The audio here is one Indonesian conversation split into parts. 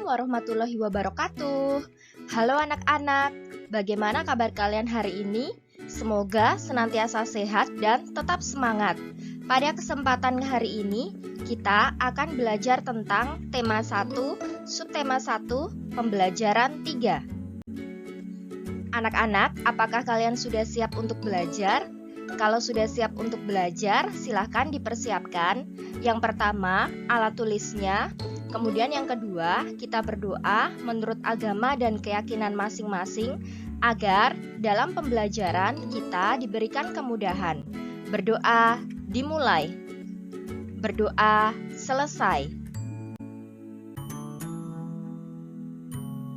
warahmatullahi wabarakatuh. Halo anak-anak, bagaimana kabar kalian hari ini? Semoga senantiasa sehat dan tetap semangat. Pada kesempatan hari ini, kita akan belajar tentang tema 1, subtema 1, pembelajaran 3. Anak-anak, apakah kalian sudah siap untuk belajar? Kalau sudah siap untuk belajar, silahkan dipersiapkan. Yang pertama, alat tulisnya. Kemudian yang kedua, kita berdoa menurut agama dan keyakinan masing-masing agar dalam pembelajaran kita diberikan kemudahan. Berdoa dimulai. Berdoa selesai.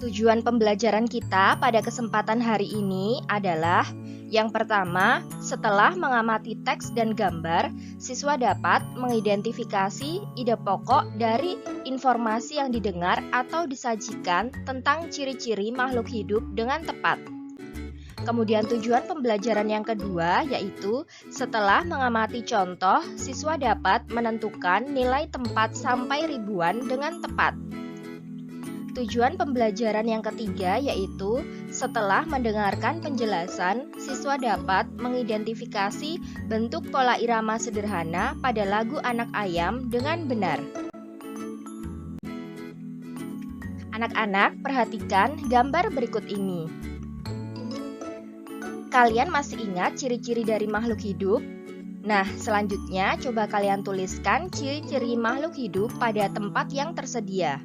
Tujuan pembelajaran kita pada kesempatan hari ini adalah yang pertama, setelah mengamati teks dan gambar, siswa dapat mengidentifikasi ide pokok dari informasi yang didengar atau disajikan tentang ciri-ciri makhluk hidup dengan tepat. Kemudian tujuan pembelajaran yang kedua yaitu setelah mengamati contoh, siswa dapat menentukan nilai tempat sampai ribuan dengan tepat. Tujuan pembelajaran yang ketiga yaitu setelah mendengarkan penjelasan, siswa dapat mengidentifikasi bentuk pola irama sederhana pada lagu Anak Ayam dengan benar. Anak-anak, perhatikan gambar berikut ini. Kalian masih ingat ciri-ciri dari makhluk hidup? Nah, selanjutnya coba kalian tuliskan ciri-ciri makhluk hidup pada tempat yang tersedia.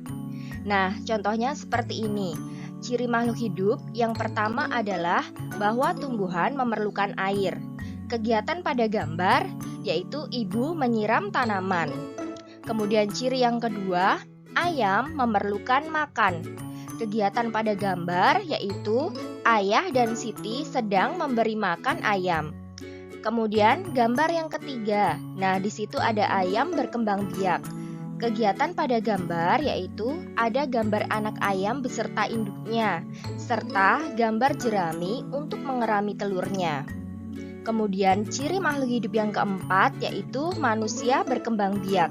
Nah, contohnya seperti ini. Ciri makhluk hidup yang pertama adalah bahwa tumbuhan memerlukan air. Kegiatan pada gambar yaitu ibu menyiram tanaman. Kemudian ciri yang kedua, ayam memerlukan makan. Kegiatan pada gambar yaitu ayah dan Siti sedang memberi makan ayam. Kemudian gambar yang ketiga. Nah, di situ ada ayam berkembang biak. Kegiatan pada gambar yaitu ada gambar anak ayam beserta induknya, serta gambar jerami untuk mengerami telurnya. Kemudian ciri makhluk hidup yang keempat yaitu manusia berkembang biak.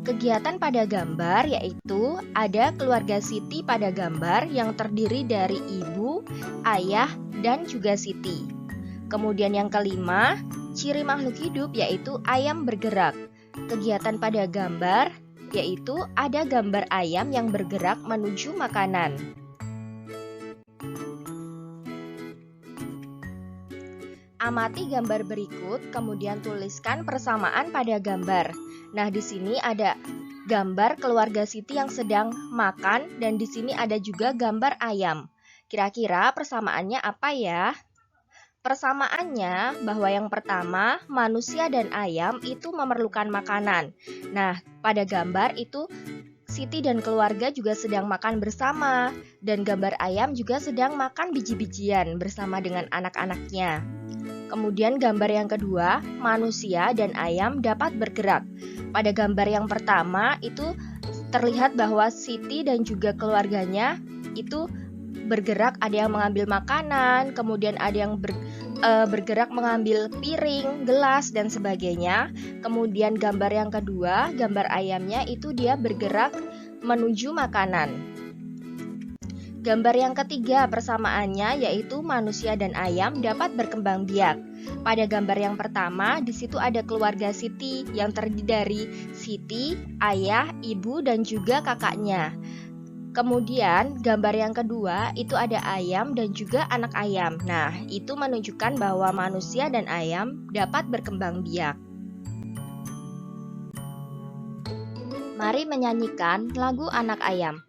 Kegiatan pada gambar yaitu ada keluarga Siti pada gambar yang terdiri dari ibu, ayah, dan juga Siti. Kemudian yang kelima, ciri makhluk hidup yaitu ayam bergerak. Kegiatan pada gambar yaitu ada gambar ayam yang bergerak menuju makanan. Amati gambar berikut, kemudian tuliskan persamaan pada gambar. Nah, di sini ada gambar keluarga Siti yang sedang makan dan di sini ada juga gambar ayam. Kira-kira persamaannya apa ya? Persamaannya bahwa yang pertama, manusia dan ayam itu memerlukan makanan. Nah, pada gambar itu Siti dan keluarga juga sedang makan bersama. Dan gambar ayam juga sedang makan biji-bijian bersama dengan anak-anaknya. Kemudian gambar yang kedua, manusia dan ayam dapat bergerak. Pada gambar yang pertama itu terlihat bahwa Siti dan juga keluarganya itu bergerak, ada yang mengambil makanan, kemudian ada yang bergerak mengambil piring, gelas, dan sebagainya. Kemudian gambar yang kedua, gambar ayamnya itu dia bergerak menuju makanan. Gambar yang ketiga persamaannya yaitu manusia dan ayam dapat berkembang biak. Pada gambar yang pertama, di situ ada keluarga Siti yang terdiri dari Siti, ayah, ibu, dan juga kakaknya. Kemudian gambar yang kedua itu ada ayam dan juga anak ayam. Nah, itu menunjukkan bahwa manusia dan ayam dapat berkembang biak. Mari menyanyikan lagu Anak Ayam.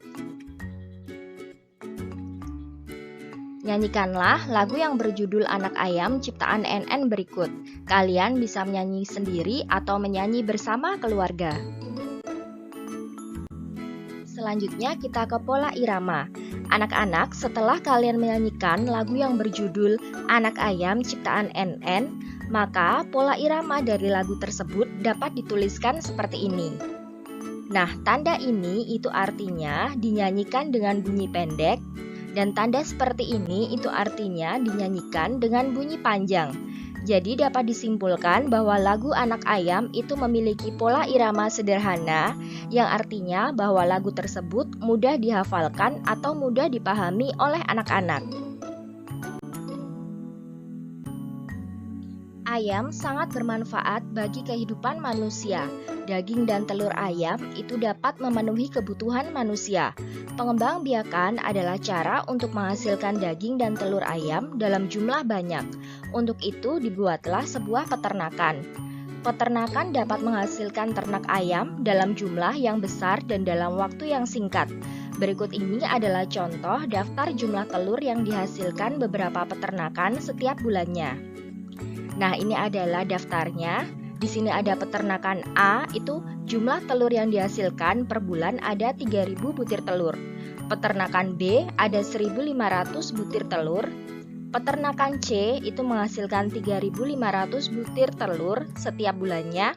Nyanyikanlah lagu yang berjudul Anak Ayam ciptaan NN berikut. Kalian bisa menyanyi sendiri atau menyanyi bersama keluarga. Selanjutnya kita ke pola irama. Anak-anak, setelah kalian menyanyikan lagu yang berjudul Anak Ayam ciptaan NN, maka pola irama dari lagu tersebut dapat dituliskan seperti ini. Nah, tanda ini itu artinya dinyanyikan dengan bunyi pendek, dan tanda seperti ini itu artinya dinyanyikan dengan bunyi panjang. Jadi dapat disimpulkan bahwa lagu Anak Ayam itu memiliki pola irama sederhana yang artinya bahwa lagu tersebut mudah dihafalkan atau mudah dipahami oleh anak-anak. Ayam sangat bermanfaat bagi kehidupan manusia. Daging dan telur ayam itu dapat memenuhi kebutuhan manusia. Pengembangbiakan adalah cara untuk menghasilkan daging dan telur ayam dalam jumlah banyak. Untuk itu dibuatlah sebuah peternakan. Peternakan dapat menghasilkan ternak ayam dalam jumlah yang besar dan dalam waktu yang singkat. Berikut ini adalah contoh daftar jumlah telur yang dihasilkan beberapa peternakan setiap bulannya. Nah, ini adalah daftarnya. Di sini ada peternakan A, itu jumlah telur yang dihasilkan per bulan ada 3.000 butir telur. Peternakan B ada 1.500 butir telur. Peternakan C itu menghasilkan 3.500 butir telur setiap bulannya.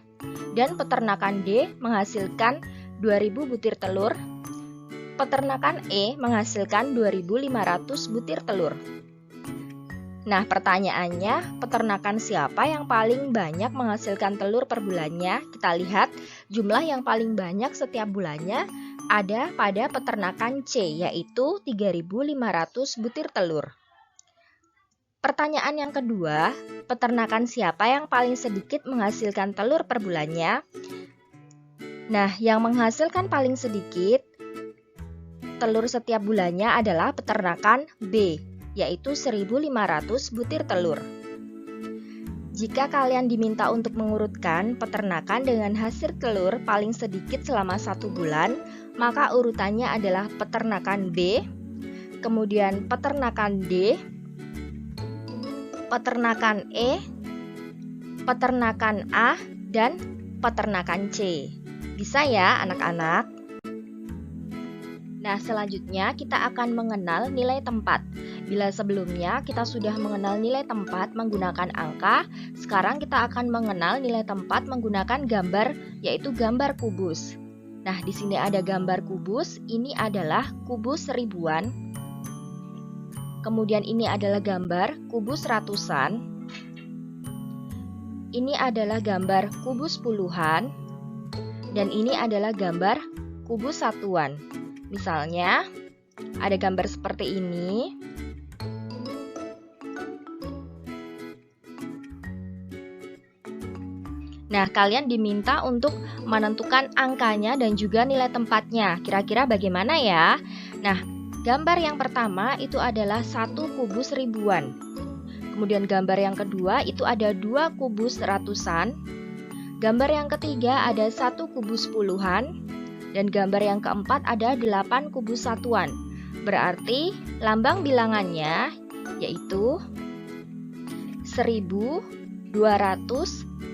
Dan peternakan D menghasilkan 2.000 butir telur. Peternakan E menghasilkan 2.500 butir telur. Nah, pertanyaannya, peternakan siapa yang paling banyak menghasilkan telur per bulannya? Kita lihat jumlah yang paling banyak setiap bulannya ada pada peternakan C, yaitu 3.500 butir telur. Pertanyaan yang kedua, peternakan siapa yang paling sedikit menghasilkan telur per bulannya? Nah, yang menghasilkan paling sedikit telur setiap bulannya adalah peternakan B, yaitu 1.500 butir telur. Jika kalian diminta untuk mengurutkan peternakan dengan hasil telur paling sedikit selama 1 bulan, maka urutannya adalah peternakan B, kemudian peternakan D, peternakan E, peternakan A, dan peternakan C. Bisa ya anak-anak? Nah, selanjutnya kita akan mengenal nilai tempat. Bila sebelumnya kita sudah mengenal nilai tempat menggunakan angka, sekarang kita akan mengenal nilai tempat menggunakan gambar, yaitu gambar kubus. Nah, di sini ada gambar kubus, ini adalah kubus ribuan. Kemudian ini adalah gambar kubus ratusan. Ini adalah gambar kubus puluhan. Dan ini adalah gambar kubus satuan. Misalnya, ada gambar seperti ini. Nah, kalian diminta untuk menentukan angkanya dan juga nilai tempatnya. Kira-kira bagaimana ya? Nah, gambar yang pertama itu adalah 1 kubus ribuan. Kemudian gambar yang kedua itu ada 2 kubus ratusan. Gambar yang ketiga ada 1 kubus puluhan. Dan gambar yang keempat ada 8 kubus satuan. Berarti lambang bilangannya yaitu 1218.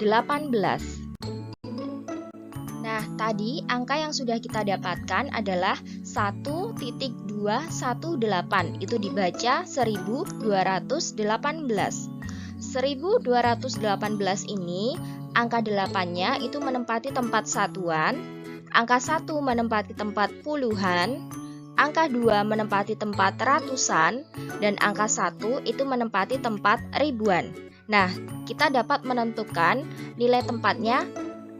Nah, tadi angka yang sudah kita dapatkan adalah 1.218. Itu dibaca 1218. 1218 ini angka 8-nya itu menempati tempat satuan. Angka 1 menempati tempat puluhan, angka 2 menempati tempat ratusan, dan angka 1 itu menempati tempat ribuan. Nah, kita dapat menentukan nilai tempatnya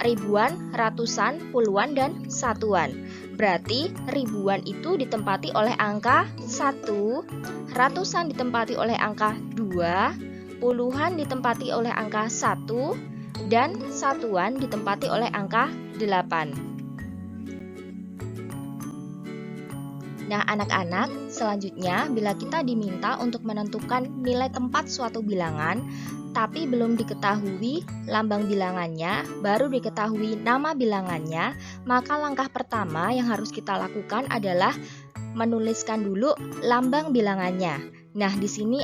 ribuan, ratusan, puluhan, dan satuan. Berarti ribuan itu ditempati oleh angka 1, ratusan ditempati oleh angka 2, puluhan ditempati oleh angka 1, dan satuan ditempati oleh angka 8. Nah, anak-anak, selanjutnya bila kita diminta untuk menentukan nilai tempat suatu bilangan, tapi belum diketahui lambang bilangannya, baru diketahui nama bilangannya, maka langkah pertama yang harus kita lakukan adalah menuliskan dulu lambang bilangannya. Nah, di sini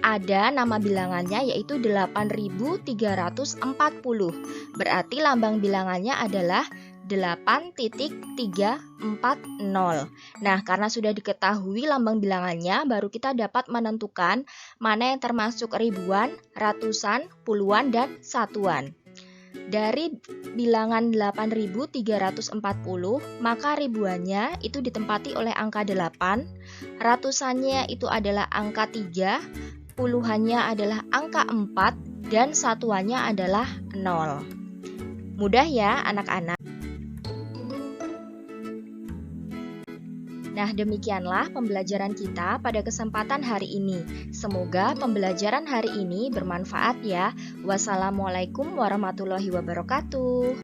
ada nama bilangannya yaitu 8.340. Berarti lambang bilangannya adalah 8.340. Nah, karena sudah diketahui lambang bilangannya, baru kita dapat menentukan mana yang termasuk ribuan, ratusan, puluhan, dan satuan. Dari bilangan 8.340, maka ribuannya itu ditempati oleh angka 8, ratusannya itu adalah angka 3, puluhannya adalah angka 4 dan satuannya adalah 0. Mudah ya anak-anak? Nah, demikianlah pembelajaran kita pada kesempatan hari ini. Semoga pembelajaran hari ini bermanfaat ya. Wassalamualaikum warahmatullahi wabarakatuh.